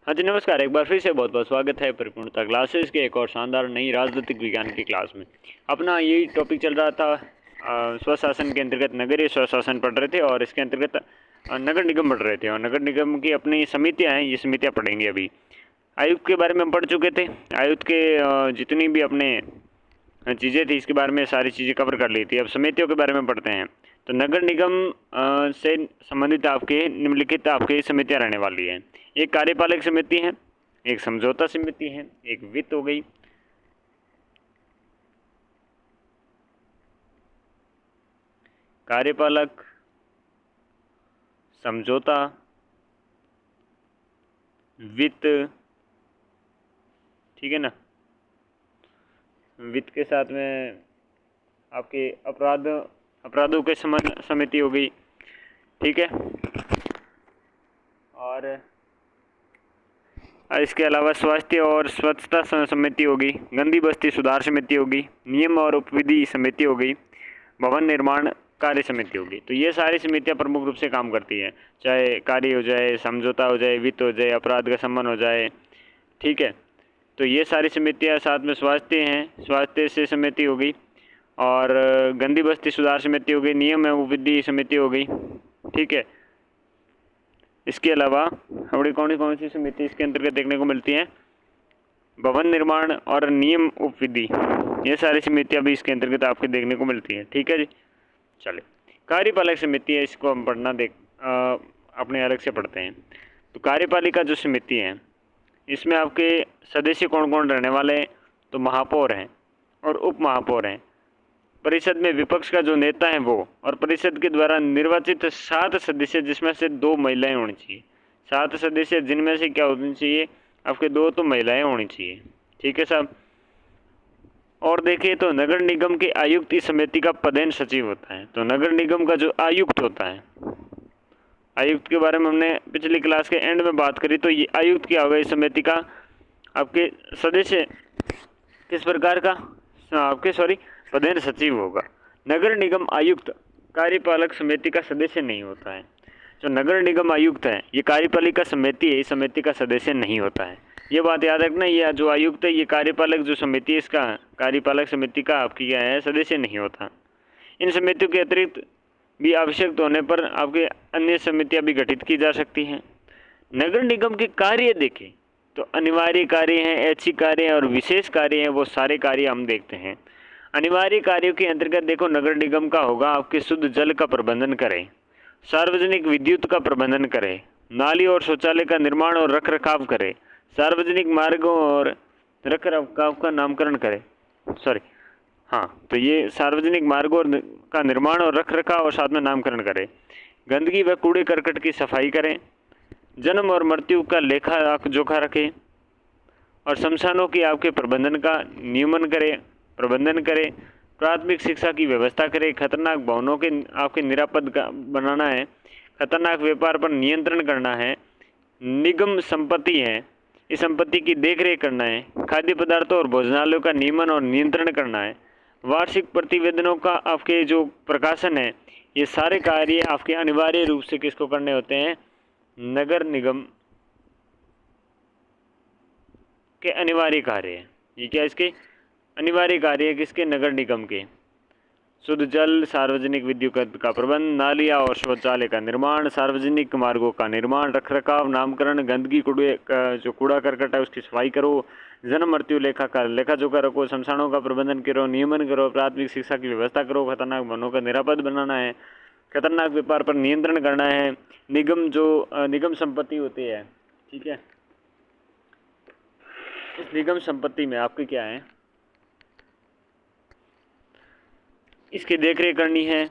हाँ जी नमस्कार, एक बार फिर से बहुत बहुत स्वागत है परिपूर्णता क्लासेस के एक और शानदार नई राजनीतिक विज्ञान की क्लास में। अपना यही टॉपिक चल रहा था, स्वशासन के अंतर्गत नगरीय स्वशासन पढ़ रहे थे और इसके अंतर्गत नगर निगम पढ़ रहे थे। और नगर निगम की अपनी समितियाँ हैं, ये समितियाँ पढ़ेंगे अभी। आयुक्त के बारे में हम पढ़ चुके थे। आयुक्त के जितनी भी अपने चीज़ें थी इसके बारे में सारी चीज़ें कवर कर ली थी। अब समितियों के बारे में पढ़ते हैं। तो नगर निगम से संबंधित आपके निम्नलिखित आपकी समितियाँ रहने वाली हैं। एक कार्यपालक समिति है, एक समझौता समिति है, एक वित्त हो गई, कार्यपालक, समझौता, वित्त, ठीक है ना। वित्त के साथ में आपके अपराधों के संबंध समिति हो गई, ठीक है। और इसके अलावा स्वास्थ्य और स्वच्छता समिति होगी, गंदी बस्ती सुधार समिति होगी, नियम और उपविधि समिति हो गई, भवन निर्माण कार्य समिति होगी। तो ये सारी समितियां प्रमुख रूप से काम करती हैं, चाहे कार्य हो जाए, समझौता हो जाए, वित्त हो जाए, अपराध का संबंध हो जाए, ठीक है। तो ये सारी समितियां, साथ में स्वास्थ्य हैं, स्वास्थ्य से समिति हो गई, और गंदी बस्ती सुधार समिति हो गई, नियम एवं उपविधि समिति हो गई, ठीक है। इसके अलावा हमारी कौन सी समिति इसके अंतर्गत देखने को मिलती हैं, भवन निर्माण और नियम उपविधि, ये सारी समितियां भी इसके अंतर्गत आपके देखने को मिलती हैं, ठीक है जी। चले, कार्यपालक समिति है, इसको हम पढ़ना अपने अलग से पढ़ते हैं। तो कार्यपालिका जो समिति है, इसमें आपके सदस्य कौन कौन रहने वाले हैं, तो महापौर हैं और उप महापौर हैं। परिषद में विपक्ष का जो नेता है वो, और परिषद के द्वारा निर्वाचित 7 सदस्य, जिसमें से 2 महिलाएं होनी चाहिए। 7 सदस्य जिनमें से क्या होनी चाहिए, आपके 2 तो महिलाएं होनी चाहिए, ठीक है साहब। और देखिए तो नगर निगम के आयुक्त इस समिति का पदेन सचिव होता है। तो नगर निगम का जो आयुक्त होता है, आयुक्त के बारे में हमने पिछली क्लास के एंड में बात करी। तो ये आयुक्त क्या होगा, इस समिति का आपके सदस्य किस प्रकार का, आपके पदेन सचिव होगा। नगर निगम आयुक्त कार्यपालक समिति का सदस्य नहीं होता है। जो नगर निगम आयुक्त है, ये कार्यपालिका समिति है, इस समिति का सदस्य नहीं होता है। ये बात याद रखना, ये जो आयुक्त है, ये कार्यपालक जो समिति है, इसका कार्यपालक समिति का आपकी क्या है, सदस्य नहीं होता। इन समितियों के अतिरिक्त भी आवश्यक होने पर आपके अन्य समितियां भी गठित की जा सकती हैं। नगर निगम के कार्य देखें तो अनिवार्य कार्य हैं, ऐच्छिक कार्य हैं और विशेष कार्य हैं। वो सारे कार्य हम देखते हैं। अनिवार्य कार्यों के अंतर्गत देखो, नगर निगम का होगा आपके शुद्ध जल का प्रबंधन करें, सार्वजनिक विद्युत का प्रबंधन करें, नाली और शौचालय का निर्माण और रख रखाव करें, सार्वजनिक मार्गों और रख रखाव का नामकरण करें, तो ये सार्वजनिक मार्गों का निर्माण और रख रखाव और साथ में नामकरण करें, गंदगी व कूड़े करकट की सफाई करें, जन्म और मृत्यु का लेखा जोखा रखें, और शमशानों की आपके प्रबंधन का प्रबंधन करें, प्राथमिक शिक्षा की व्यवस्था करें, खतरनाक भवनों के आपके निरापद बनाना है, खतरनाक व्यापार पर नियंत्रण करना है, निगम संपत्ति है, इस संपत्ति की देखरेख करना है, खाद्य पदार्थों और भोजनालयों का नियमन और नियंत्रण करना है, वार्षिक प्रतिवेदनों का आपके जो प्रकाशन है, ये सारे कार्य आपके अनिवार्य रूप से किसको करने होते हैं, नगर निगम के अनिवार्य कार्य है। ये क्या इसके अनिवार्य कार्य है, किसके, नगर निगम के। शुद्ध जल, सार्वजनिक विद्युत का प्रबंध, नालियाँ और शौचालय का निर्माण, सार्वजनिक मार्गों का निर्माण, रखरखाव, नामकरण, गंदगी जो कूड़ा करकट है उसकी सफाई करो, जन्म मृत्यु लेखा जोखा रखो, शमशानों का प्रबंधन करो, नियमन करो, प्राथमिक शिक्षा की व्यवस्था करो, खतरनाक वनों का निरापद बनाना है, खतरनाक व्यापार पर नियंत्रण करना है, निगम संपत्ति होती है, ठीक है। इस निगम संपत्ति में आपके क्या है, इसकी देखरेख करनी है।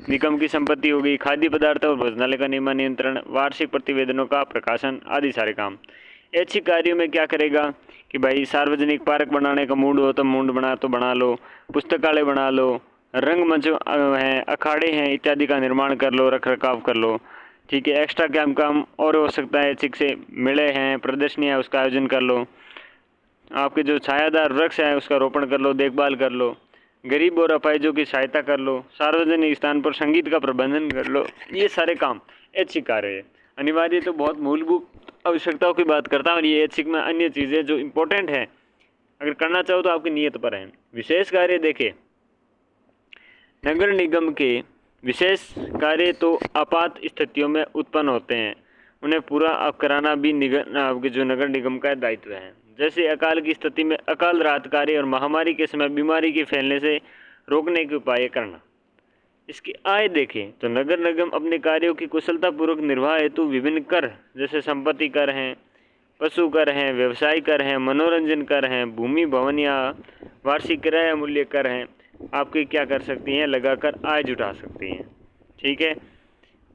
निगम की संपत्ति होगी, खाद्य पदार्थ और भोजनालय का नियमन नियंत्रण, वार्षिक प्रतिवेदनों का प्रकाशन आदि सारे काम। ऐच्छिक कार्यों में क्या करेगा कि भाई सार्वजनिक पार्क बनाने का मूड हो तो मूड बना लो, पुस्तकालय बना लो, रंगमंच हैं, अखाड़े हैं इत्यादि का निर्माण कर लो, रख रखाव कर लो, ठीक है। एक्स्ट्रा काम और हो सकता है ऐच्छिक से, मेले हैं, प्रदर्शनियाँ, उसका आयोजन कर लो, आपके जो छायादार वृक्ष हैं उसका रोपण कर लो, देखभाल कर लो, गरीब और अपाहिजों की सहायता कर लो, सार्वजनिक स्थान पर संगीत का प्रबंधन कर लो। ये सारे काम ऐच्छिक कार्य है। अनिवार्य तो बहुत मूलभूत आवश्यकताओं की बात करता है और ये ऐच्छिक में अन्य चीज़ें जो इम्पोर्टेंट है अगर करना चाहो तो आपकी नीयत पर है। विशेष कार्य देखें, नगर निगम के विशेष कार्य तो आपात स्थितियों में उत्पन्न होते हैं, उन्हें पूरा कराना भी आपके जो नगर निगम का दायित्व है। जैसे अकाल की स्थिति में अकाल राहत कार्य और महामारी के समय बीमारी के फैलने से रोकने के उपाय करना। इसकी आय देखें तो नगर निगम अपने कार्यों की कुशलतापूर्वक निर्वाह हेतु विभिन्न कर जैसे संपत्ति कर हैं, पशु कर हैं, व्यवसाय कर हैं, मनोरंजन कर हैं, भूमि भवन या वार्षिक किराया मूल्य कर हैं, आपके क्या कर सकती हैं, लगाकर आय जुटा सकती हैं। ठीक है।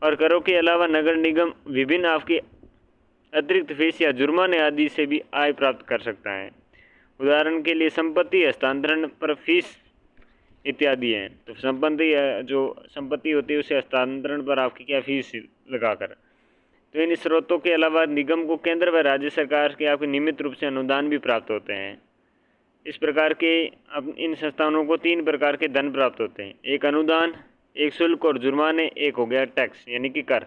और करों के अलावा नगर निगम विभिन्न आपके अतिरिक्त फीस या जुर्माने आदि से भी आय प्राप्त कर सकता है। उदाहरण के लिए संपत्ति हस्तांतरण पर फीस इत्यादि हैं। तो संपत्ति जो संपत्ति होती है उसे हस्तांतरण पर आपकी क्या फीस लगाकर। तो इन स्रोतों के अलावा निगम को केंद्र व राज्य सरकार के आपके नियमित रूप से अनुदान भी प्राप्त होते हैं। इस प्रकार के अब इन संस्थानों को 3 प्रकार के धन प्राप्त होते हैं, एक अनुदान, एक शुल्क और जुर्माने, एक हो गया टैक्स यानी कि कर।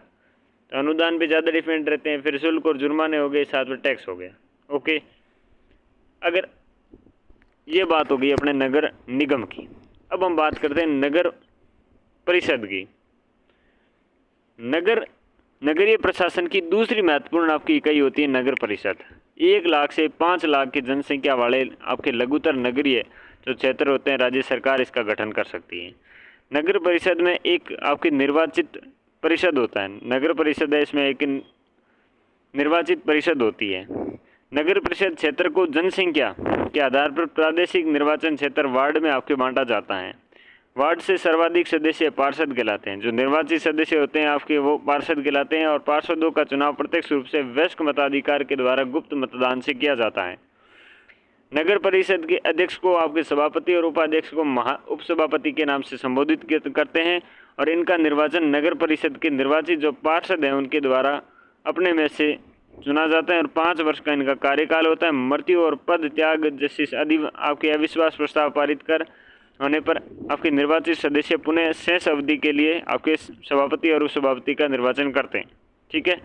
तो अनुदान पे ज़्यादा डिपेंड रहते हैं, फिर शुल्क और जुर्माने हो गए, साथ में टैक्स हो गया। ओके, अगर ये बात हो गई अपने नगर निगम की। अब हम बात करते हैं नगर परिषद की। नगरीय प्रशासन की दूसरी महत्वपूर्ण आपकी इकाई होती है नगर परिषद। 1 लाख से 5 लाख की जनसंख्या वाले आपके लघुतर नगरीय जो क्षेत्र होते हैं, राज्य सरकार इसका गठन कर सकती है। नगर परिषद में एक आपकी निर्वाचित परिषद होता है, नगर परिषद है, इसमें एक निर्वाचित परिषद होती है। नगर परिषद क्षेत्र को जनसंख्या के आधार पर प्रादेशिक निर्वाचन क्षेत्र वार्ड में आपके बांटा जाता है। वार्ड से सर्वाधिक सदस्य पार्षद कहलाते हैं। जो निर्वाचित सदस्य होते हैं आपके वो पार्षद कहलाते हैं और पार्षदों का चुनाव प्रत्यक्ष रूप से वयस्क मताधिकार के द्वारा गुप्त मतदान से किया जाता है। नगर परिषद के अध्यक्ष को आपके सभापति और उपाध्यक्ष को उपसभापति के नाम से संबोधित करते हैं और इनका निर्वाचन नगर परिषद के निर्वाचित जो पार्षद हैं उनके द्वारा अपने में से चुना जाता है और 5 वर्ष का इनका कार्यकाल होता है। मृत्यु और पद त्याग जैसे आपके अविश्वास प्रस्ताव पारित कर होने पर आपके निर्वाचित सदस्य पुनः शेष अवधि के लिए आपके सभापति और उपसभापति का निर्वाचन करते हैं। ठीक है।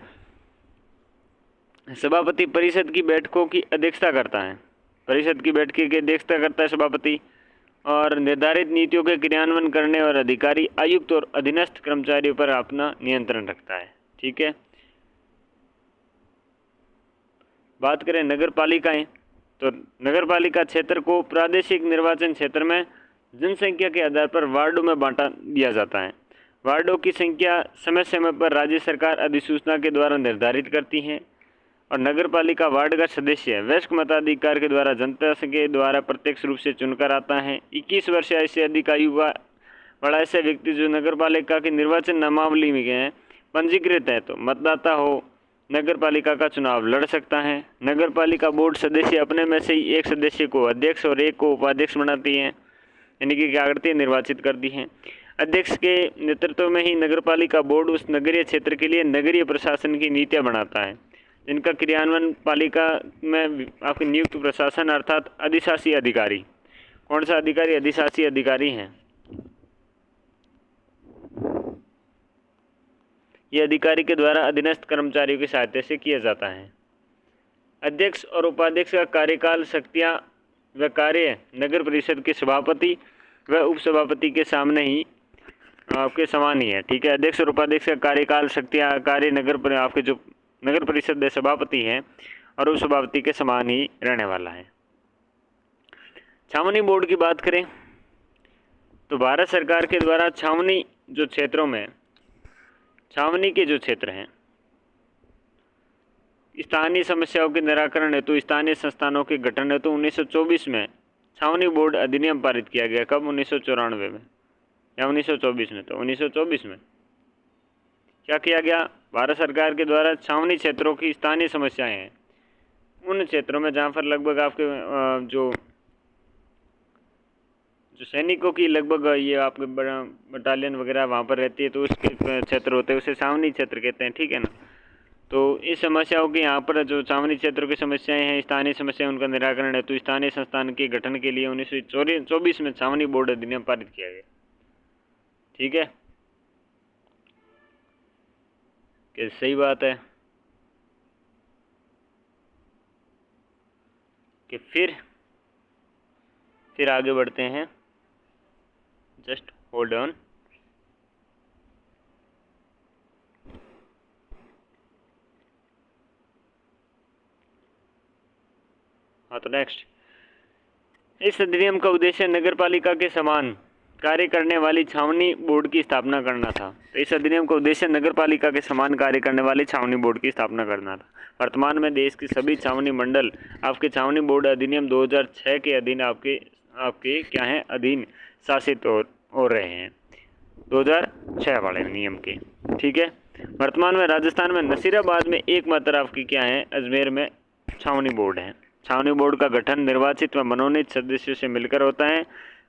सभापति परिषद की बैठकों की अध्यक्षता करता है। परिषद की बैठक की अध्यक्षता करता है सभापति और निर्धारित नीतियों के क्रियान्वयन करने और अधिकारी आयुक्त और अधीनस्थ कर्मचारियों पर अपना नियंत्रण रखता है। ठीक है। बात करें नगर पालिकाएं, तो नगर पालिका क्षेत्र को प्रादेशिक निर्वाचन क्षेत्र में जनसंख्या के आधार पर वार्डों में बांटा दिया जाता है। वार्डों की संख्या समय समय पर राज्य सरकार अधिसूचना के द्वारा निर्धारित करती है और नगर पालिका वार्ड का सदस्य वयस्क मताधिकार के द्वारा जनता के द्वारा प्रत्यक्ष रूप से चुनकर आता है। 21 वर्ष या इससे अधिक आयु वाला ऐसा व्यक्ति जो नगर पालिका की निर्वाचन नामावली में गए पंजीकृत है तो मतदाता हो नगर पालिका का चुनाव लड़ सकता है। नगर पालिका बोर्ड सदस्य अपने में से ही एक सदस्य को अध्यक्ष और एक को उपाध्यक्ष बनाती है, यानी कि क्या करती है, निर्वाचित करती हैं। अध्यक्ष के नेतृत्व में ही नगरपालिका बोर्ड उस नगरीय क्षेत्र के लिए नगरीय प्रशासन की नीतियां बनाता है, जिनका क्रियान्वयन पालिका में आपके नियुक्त प्रशासन अर्थात अधिशासी अधिकारी। कौन सा अधिकारी? अधिशासी अधिकारी हैं। ये अधिकारी के द्वारा अधीनस्थ कर्मचारियों की सहायता से किया जाता है। अध्यक्ष और उपाध्यक्ष का कार्यकाल, शक्तियाँ व कार्य नगर परिषद के सभापति व उपसभापति के सामने ही आपके समान ही है। ठीक है। अध्यक्ष और उपाध्यक्ष का कार्यकाल, शक्तियाँ, कार्य आपके जो नगर परिषद सभापति हैं और उपसभापति के समान ही रहने वाला है। छावनी बोर्ड की बात करें तो भारत सरकार के द्वारा छावनी जो क्षेत्रों में छावनी के जो क्षेत्र हैं स्थानीय समस्याओं के निराकरण हेतु स्थानीय संस्थानों के गठन हेतु 1924 में छावनी बोर्ड अधिनियम पारित किया गया। कब? 1994 में या 1924 में? तो 1924 में क्या किया गया? भारत सरकार के द्वारा छावनी क्षेत्रों की स्थानीय समस्याएं हैं, उन क्षेत्रों में जहाँ पर लगभग आपके जो सैनिकों की लगभग ये आपके बटालियन वगैरह वहाँ पर रहती है, तो उसके क्षेत्र होते हैं, उसे छावनी क्षेत्र कहते हैं। ठीक है ना। तो इस समस्याओं के यहाँ पर जो छावनी क्षेत्रों की समस्याएं हैं, स्थानीय समस्याएं, उनका निराकरण है तो स्थानीय संस्थान के गठन के लिए 1924 में छावनी बोर्ड अधिनियम पारित किया गया। ठीक है, क्या सही बात है? ओके, फिर आगे बढ़ते हैं, जस्ट होल्ड ऑन। हाँ, तो नेक्स्ट, इस अधिनियम का उद्देश्य नगरपालिका के समान कार्य करने वाली छावनी बोर्ड की स्थापना करना था। तो इस अधिनियम का उद्देश्य नगरपालिका के समान कार्य करने वाली छावनी बोर्ड की स्थापना करना था। वर्तमान में देश की सभी छावनी मंडल आपके छावनी बोर्ड अधिनियम 2006 के अधीन आपके क्या हैं, अधीन शासित हो रहे हैं, 2006 वाले नियम के। ठीक है। वर्तमान में राजस्थान में नसीराबाद में एकमात्र आपकी क्या है, अजमेर में छावनी बोर्ड है। छावनी बोर्ड का गठन निर्वाचित व मनोनीत सदस्यों से मिलकर होता है।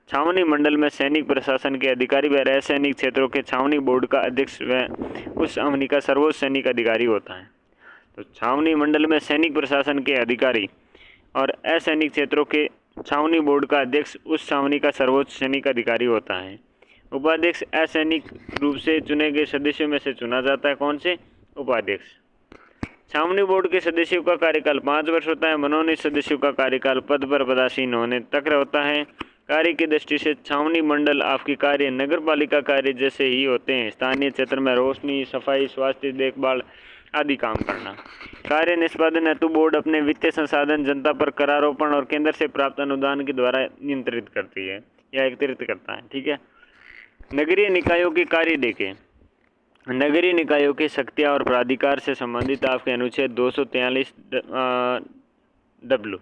छावनी मंडल में सैनिक प्रशासन के अधिकारी व असैनिक क्षेत्रों के छावनी बोर्ड का अध्यक्ष व उस छावनी का सर्वोच्च सैनिक अधिकारी होता है। तो छावनी मंडल में सैनिक प्रशासन के अधिकारी और असैनिक क्षेत्रों के छावनी बोर्ड का अध्यक्ष उस छावनी का सर्वोच्च सैनिक अधिकारी होता है। उपाध्यक्ष असैनिक रूप से चुने गए सदस्यों में से चुना जाता है। कौन से? उपाध्यक्ष। छावनी बोर्ड के सदस्यों का कार्यकाल 5 वर्ष होता है। मनोनीत सदस्यों का कार्यकाल पद पर पदासीन होने तक होता है। कार्य की दृष्टि से छावनी मंडल आपके कार्य नगरपालिका कार्य जैसे ही होते हैं। स्थानीय क्षेत्र में रोशनी, सफाई, स्वास्थ्य देखभाल आदि काम करना। कार्य निष्पादन हेतु बोर्ड अपने वित्तीय संसाधन जनता पर करारोपण और केंद्र से प्राप्त अनुदान के द्वारा नियंत्रित करती है या एकत्रित करता है। ठीक है। नगरीय निकायों के कार्य देखें। नगरीय निकायों की शक्तियाँ और प्राधिकार से संबंधित आपके अनुच्छेद 243 W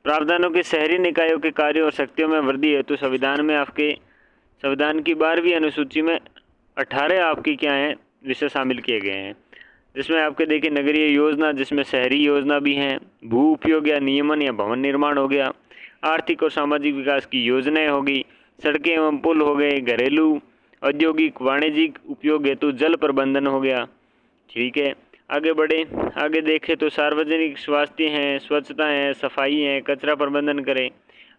प्रावधानों के शहरी निकायों के कार्यों और शक्तियों में वृद्धि हेतु संविधान की 12वीं अनुसूची में 18 आपकी क्या है, विषय शामिल किए गए हैं, जिसमें आपके देखिए नगरीय योजना, जिसमें शहरी योजना भी हैं, भू उपयोग या नियमन या भवन निर्माण हो गया, आर्थिक और सामाजिक विकास की योजनाएं होगी, सड़कें एवं पुल हो गए, घरेलू औद्योगिक वाणिज्यिक उपयोग हेतु जल प्रबंधन हो गया। ठीक है। आगे बढ़े, आगे देखें तो सार्वजनिक स्वास्थ्य हैं, स्वच्छता है, सफाई है, कचरा प्रबंधन करें,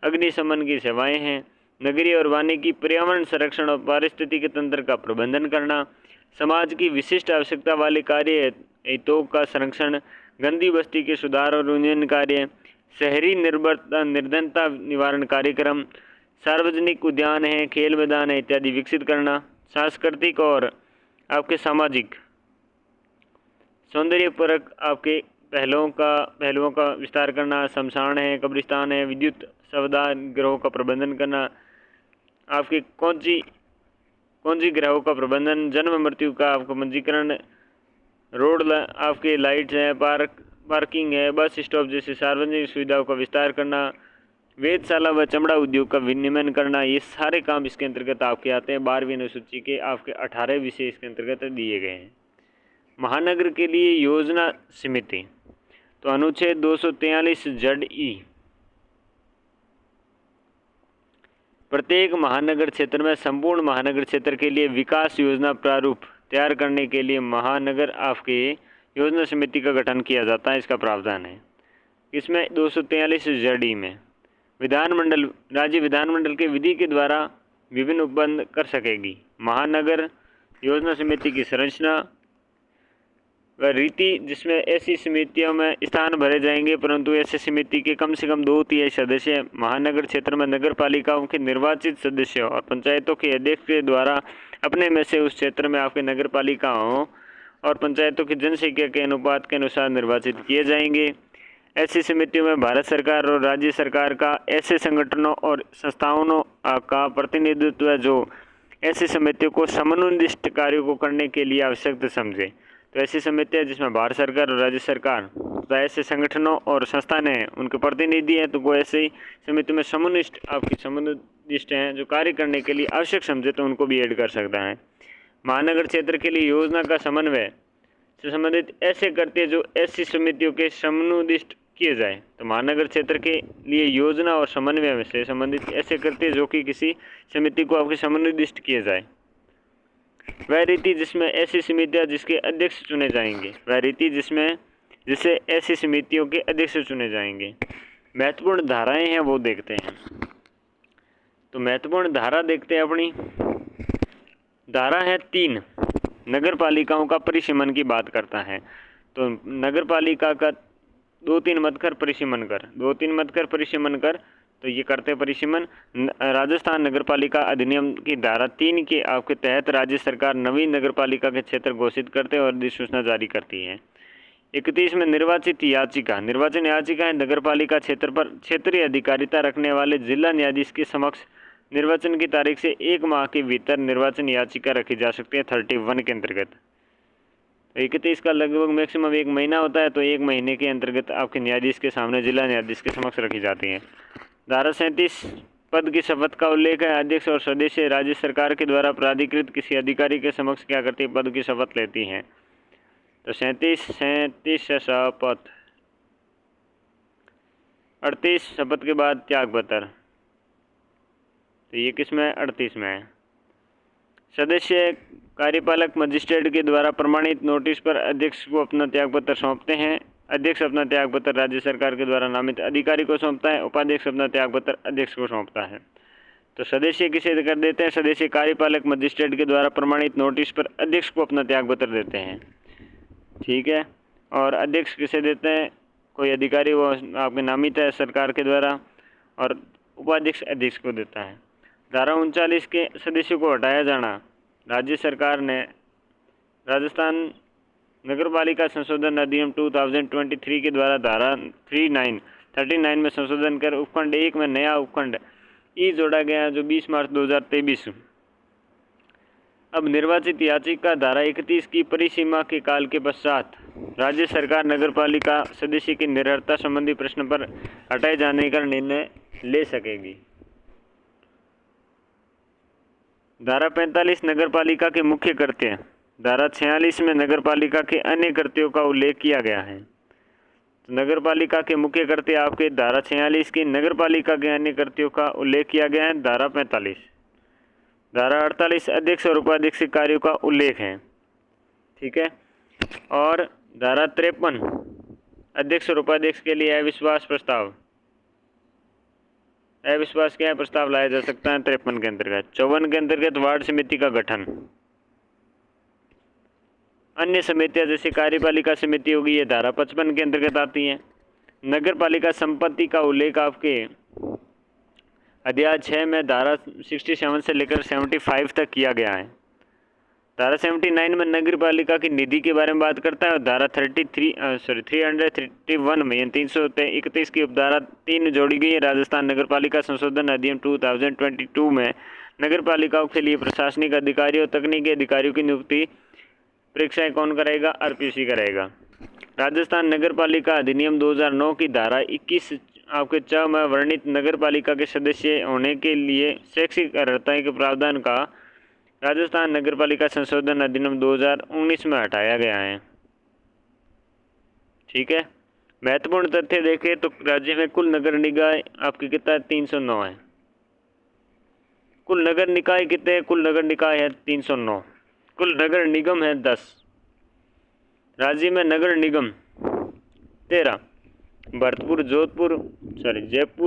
अग्निशमन की सेवाएं हैं, नगरीय और वानिकी पर्यावरण संरक्षण और पारिस्थितिकी तंत्र का प्रबंधन करना, समाज की विशिष्ट आवश्यकता वाले कार्य हितों का संरक्षण, गंदी बस्ती के सुधार और उन्नयन कार्य, शहरी निर्धनता निवारण कार्यक्रम, सार्वजनिक उद्यान है, खेल मैदान है इत्यादि विकसित करना, सांस्कृतिक और आपके सामाजिक सौंदर्यपरक आपके पहलुओं का विस्तार करना, शमशान है, कब्रिस्तान है, विद्युत शवदाह गृहों का प्रबंधन करना, आपके कौन सी ग्रहों का प्रबंधन, जन्म मृत्यु का आपका पंजीकरण, रोड आपके लाइट्स हैं, पार्किंग है, बस स्टॉप जैसे सार्वजनिक सुविधाओं का विस्तार करना, वेधशाला व चमड़ा उद्योग का विनियमन करना, ये सारे काम इसके अंतर्गत आपके आते हैं। 12वीं अनुसूची के आपके 18 विषय इसके अंतर्गत दिए गए हैं। महानगर के लिए योजना समिति, तो अनुच्छेद 243 ZE प्रत्येक महानगर क्षेत्र में संपूर्ण महानगर क्षेत्र के लिए विकास योजना प्रारूप तैयार करने के लिए महानगर आपके योजना समिति का गठन किया जाता है। इसका प्रावधान है इसमें 243 ZE में राज्य विधानमंडल के विधि के द्वारा विभिन्न उपबंध कर सकेगी। महानगर योजना समिति की संरचना व रीति, जिसमें ऐसी समितियों में स्थान भरे जाएंगे, परंतु ऐसी समिति के कम से कम 2/3 सदस्य महानगर क्षेत्र में नगर पालिकाओं के निर्वाचित सदस्यों और पंचायतों के अध्यक्ष के द्वारा अपने में से उस क्षेत्र में आपके नगर पालिकाओं और पंचायतों की जनसंख्या के अनुपात के अनुसार निर्वाचित किए जाएंगे। ऐसी समितियों में भारत सरकार और राज्य सरकार का ऐसे संगठनों और संस्थाओं का प्रतिनिधित्व है जो ऐसी समितियों को समन्वित कार्यों को करने के लिए आवश्यक समझे। तो ऐसी समितियाँ जिसमें भारत सरकार और राज्य सरकार तो ऐसे संगठनों और संस्थान हैं, उनके प्रतिनिधि हैं, तो वो ऐसे समिति में समन्वित हैं जो कार्य करने के लिए आवश्यक समझे तो उनको भी ऐड कर सकता है। महानगर क्षेत्र के लिए योजना का समन्वय से संबंधित ऐसे करते जो ऐसी समितियों के समन्वित किए जाए। तो महानगर क्षेत्र के लिए योजना और समन्वय से संबंधित ऐसे करते जो कि किसी समिति को आपके समन्वित किए जाए। वह रीति जिसमें ऐसी समितियां जिसके अध्यक्ष चुने जाएंगे, वह रीति जिससे ऐसी समितियों के अध्यक्ष चुने जाएंगे। महत्वपूर्ण धाराएं हैं वो देखते हैं। तो महत्वपूर्ण धारा देखते हैं अपनी। धारा है 3, नगर पालिकाओं का परिसीमन की बात करता है। तो नगर पालिका का 2-3 मत कर परिसीमन कर, 2-3 मत कर परिसीमन कर, तो ये करते परिसीमन। राजस्थान नगरपालिका अधिनियम की धारा 3 के आपके तहत राज्य सरकार नवी नगरपालिका के क्षेत्र घोषित करते और अधिसूचना जारी करती है। 31 में निर्वाचित याचिका, निर्वाचन याचिकाएं नगरपालिका क्षेत्र पर क्षेत्रीय अधिकारिता रखने वाले जिला न्यायाधीश के समक्ष निर्वाचन की तारीख से 1 माह के भीतर निर्वाचन याचिका रखी जा सकती है 31 के अंतर्गत। 31 का लगभग मैक्सिमम 1 महीना होता है, तो 1 महीने के अंतर्गत आपके न्यायाधीश के सामने जिला न्यायाधीश के समक्ष रखी जाती हैं। धारा 37 पद की शपथ का उल्लेख है। अध्यक्ष और सदस्य राज्य सरकार के द्वारा प्राधिकृत किसी अधिकारी के समक्ष क्या करती है, पद की शपथ लेती हैं। तो 37 शपथ। 38 शपथ के बाद त्याग पत्र, तो ये किस में है, 38 में है। सदस्य कार्यपालक मजिस्ट्रेट के द्वारा प्रमाणित नोटिस पर अध्यक्ष को अपना त्यागपत्र सौंपते हैं। अध्यक्ष अपना त्यागपत्र राज्य सरकार के द्वारा नामित अधिकारी को सौंपता है। उपाध्यक्ष अपना त्यागपत्र अध्यक्ष को सौंपता है। तो सदस्य किसे कर देते हैं, सदस्य कार्यपालक मजिस्ट्रेट के द्वारा प्रमाणित नोटिस पर अध्यक्ष को अपना त्यागपत्र देते हैं, ठीक है। और अध्यक्ष किसे देते हैं, कोई अधिकारी वो आपके नामित है सरकार के द्वारा, और उपाध्यक्ष अध्यक्ष को देता है। धारा 39 के सदस्यों को हटाया जाना। राज्य सरकार ने राजस्थान नगरपालिका संशोधन अधिनियम 2023 के द्वारा धारा 39 में संशोधन कर उपखंड 1 में नया उपखंड ई जोड़ा गया, जो 20 मार्च 2023। अब निर्वाचित याचिका धारा 31 की परिसीमा के काल के पश्चात राज्य सरकार नगरपालिका सदस्य की निरर्हता संबंधी प्रश्न पर हटाए जाने का निर्णय ले सकेगी। धारा 45 नगरपालिका के मुख्य कृत्य। धारा 46 में नगरपालिका के अन्य कृत्यों का उल्लेख किया गया है। तो नगरपालिका के मुख्य कृत्य आपके धारा 46 की, नगरपालिका के अन्य कृत्यों का उल्लेख किया गया है धारा 45। धारा 48 अध्यक्ष और उपाध्यक्ष के कार्यों का उल्लेख है, ठीक है। और धारा 53 अध्यक्ष और उपाध्यक्ष के लिए अविश्वास प्रस्ताव, अविश्वास क्या है, प्रस्ताव लाया जा सकता है 53 के अंतर्गत। 54 के अंतर्गत वार्ड समिति का गठन। अन्य समितियां जैसे कार्यपालिका समिति होगी, ये धारा 55 के अंतर्गत आती हैं। नगरपालिका संपत्ति का उल्लेख आपके अध्याय 6 में धारा 67 से लेकर 75 तक किया गया है। धारा 79 में नगरपालिका की निधि के बारे में बात करता है, और धारा 331 में 331 की उपधारा 3 जोड़ी गई है। राजस्थान नगरपालिका संशोधन अधिनियम 2022 में नगरपालिकाओं के लिए प्रशासनिक अधिकारियों, तकनीकी अधिकारियों की नियुक्ति परीक्षाएं कौन करेगा, आरपीसी करेगा। राजस्थान नगरपालिका अधिनियम 2009 की धारा 21 आपके 6 में वर्णित नगरपालिका के सदस्य होने के लिए शैक्षिक अर्हता के प्रावधान का राजस्थान नगरपालिका संशोधन अधिनियम 2019 में हटाया गया है, ठीक है। महत्वपूर्ण तथ्य देखें तो राज्य में कुल नगर निकाय आपके कितना है, 309 है। कुल नगर निकाय कितने, कुल नगर निकाय है 309। कुल नगर निगम है 10। राज्य में नगर निगम 13। जयपुर,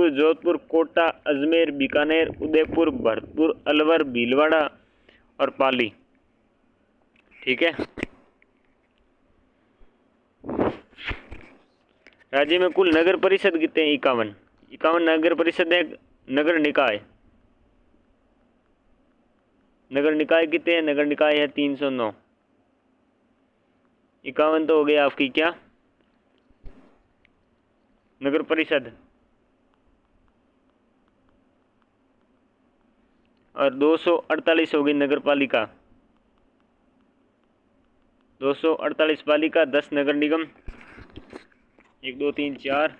जोधपुर, कोटा, अजमेर, बीकानेर, उदयपुर, भरतपुर, अलवर, भीलवाड़ा और पाली, ठीक है। राज्य में कुल नगर परिषद कितने हैं, 51 नगर परिषद है। नगर निकाय कितने हैं, नगर निकाय है 309। 51 तो हो गया आपकी क्या, नगर परिषद, और 248 होगी नगर पालिका। 248 पालिका, 10 नगर निगम, 1 2 3 4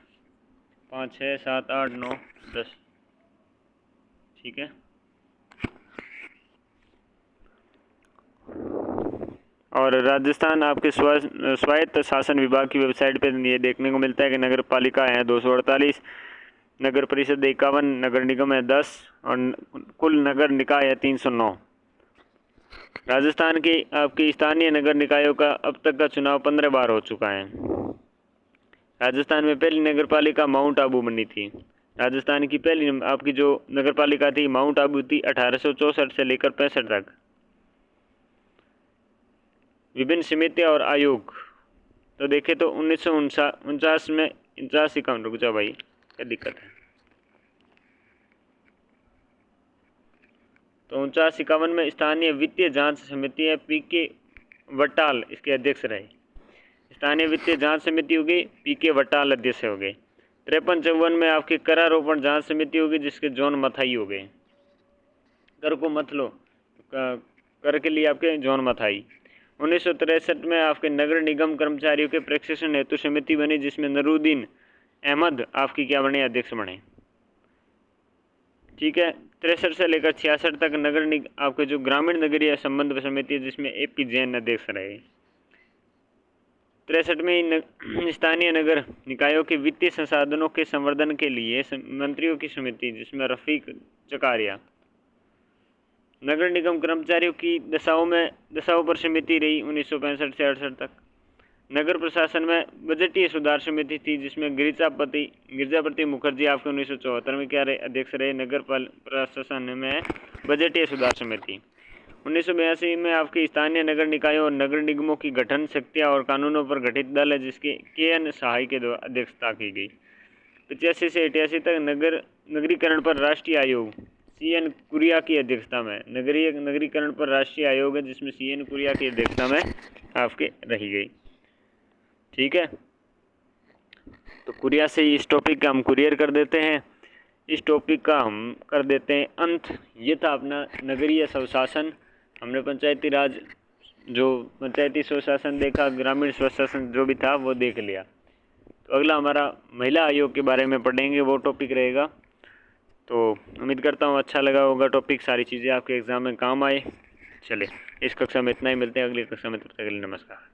5 6 7 8 9 10, ठीक है। और राजस्थान आपके स्वायत्त शासन विभाग की वेबसाइट पर ये देखने को मिलता है कि नगर पालिका है 248, नगर परिषद 51, नगर निगम है 10 और कुल नगर निकाय है 309। राजस्थान की आपकी स्थानीय नगर निकायों का अब तक का चुनाव 15 बार हो चुका है। राजस्थान में पहली नगर पालिका माउंट आबू बनी थी। राजस्थान की पहली आपकी जो नगर पालिका थी माउंट आबू थी 1864 से लेकर 65 तक। विभिन्न समितियां और आयोग। तो देखें तो 1949 में 49 रुक जाओ भाई, क्या दिक्कत है। तो 49-51 में स्थानीय वित्तीय जांच समिति है, पीके वटाल इसके अध्यक्ष रहे। स्थानीय वित्तीय जांच समिति हो गई, पीके वटाल अध्यक्ष हो गए। 53-54 में आपकी करारोपण जांच समिति होगी, जिसके जॉन मथाई हो गए। कर को मत लो, कर के लिए आपके जॉन मथाई। 1963 में आपके नगर निगम कर्मचारियों के प्रशिक्षण हेतु समिति बनी, जिसमें नरूद्दीन अहमद आपकी क्या बने, अध्यक्ष बने। ठीक है। 63 से लेकर 66 तक आपके जो ग्रामीण नगरीय संबंध समिति है, जिसमें AP जैन अध्यक्ष रहे। 63 में स्थानीय नगर निकायों के वित्तीय संसाधनों के संवर्धन के लिए मंत्रियों की समिति, जिसमें रफीक चकारिया। नगर निगम कर्मचारियों की दशाओं पर समिति रही 1965 से 68 तक। नगर प्रशासन में बजटीय सुधार समिति थी, जिसमें गिरजापति मुखर्जी आपके 1974 में क्या रहे, अध्यक्ष रहे। नगर प्रशासन में बजटीय सुधार समिति। 1982 में आपकी स्थानीय नगर निकायों और नगर निगमों की गठन शक्तियाँ और कानूनों पर गठित दल है, जिसके KN सहाय के द्वारा अध्यक्षता की गई। 85 से 88 तक नगरीकरण पर राष्ट्रीय आयोग CN कुरिया की अध्यक्षता में नगरीकरण पर राष्ट्रीय आयोग है, जिसमें CN कुरिया की अध्यक्षता में आपके रही गई। ठीक है। तो कुरिया से इस टॉपिक का हम कुरियर कर देते हैं, इस टॉपिक का हम कर देते हैं अंत। ये था अपना नगरीय स्वशासन। हमने पंचायती राज जो पंचायती स्वशासन देखा, ग्रामीण स्वशासन जो भी था वो देख लिया। तो अगला हमारा महिला आयोग के बारे में पढ़ेंगे, वो टॉपिक रहेगा। तो उम्मीद करता हूँ अच्छा लगा होगा टॉपिक, सारी चीज़ें आपके एग्ज़ाम में काम आए। चले, इस कक्षा में इतना ही, मिलते हैं अगली कक्षा में, तब तक के लिए नमस्कार।